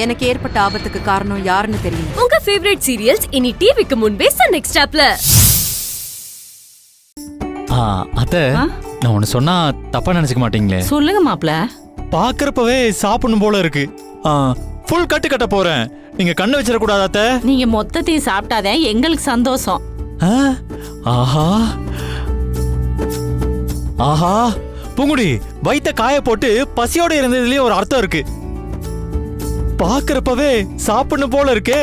எனக்கு ஏற்பட்ட ஆபத்துக்கு காரணம் யாருன்னு தெரியும். உங்க ஃபேவரட் சீரியல்ஸ் இனி டிவிக்கு முன்பே சன் நெக்ஸ்டாப்ல. அத்த, நான் ஒன்னு சொன்னா தப்பா நினைச்சுக்க மாட்டீங்களே? சொல்லுங்க மாப்ள. பாக்குறப்பவே சாப்பிடணும் போல இருக்கு. ஃபுல் கட்டு கட்ட போறேன். நீங்க கண்ணு வச்சிட கூடாது அத்த. நீங்க மொத்தத்தையும் சாப்பிட்டாதே எங்களுக்கு சந்தோஷம். ஆஹா ஆஹா, பூங்குடி வயித்த காய போட்டு பசியோட இருந்ததுலயே ஒரு அர்த்தம் இருக்கு. பாக்குறப்பவே சாப்பிடணும் போல இருக்கே.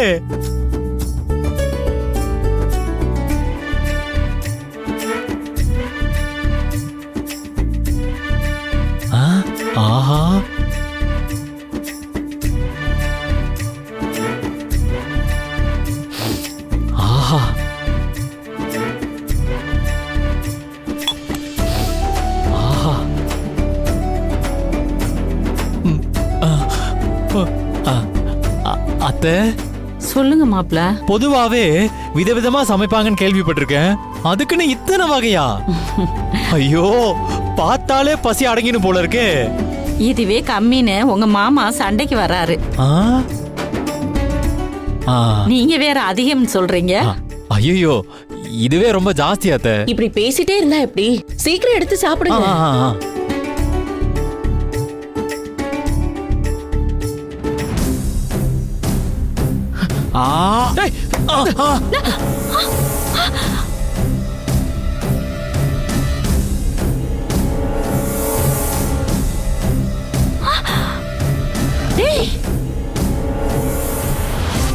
ஆஹா, ஆஹா, ஆஹா. அத்தை, சொல்லுங்க மாப்ள. பொதுவாவே விதவிதமா சமைப்பாங்கன்னு கேள்விப்பட்டிருக்கேன். அதுக்குன்னு இத்தனை வகையா? ஐயோ, பார்த்தாலே பசி அடங்கினு போல இருக்கு. இதுவே கம்மின்னு உங்க மாமா சண்டைக்கு வராரு. நீங்க வேற அதிகம் சொல்றீங்க. ஐயோ, இதுவே ரொம்ப ஜாஸ்தி அத்தை. இப்படி பேசிட்டே இருந்தா எப்படி? சீக்கிரம் எடுத்து சாப்பிடுங்க.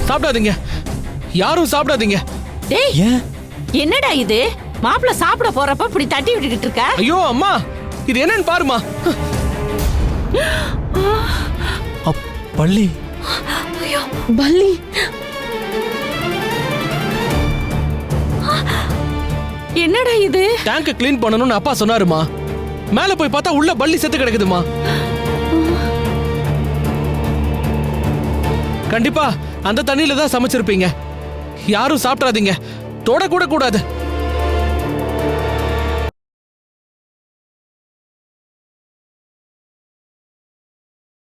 சாப்பிடாதீங்க, யாரும் சாப்பிடாதீங்க. என்னடா இது? மாப்பிள்ள சாப்பிட போறப்ப இப்படி தட்டி விட்டுக்கிட்டு இருக்க? ஐயோ அம்மா, இது என்னன்னு பாருமா. பள்ளி, பல்லி, என்னடா இது? டேங்க க்ளீன் பண்ணணும்னு அப்பா சொன்னாருமா. மேல போய் பார்த்தா உள்ள பல்லி செத்து கிடக்குதுமா. கண்டிப்பா அந்த தண்ணியில தான் சமைச்சிருப்பீங்க. யாரும் சாப்பிடாதீங்க, தொட கூட கூடாது.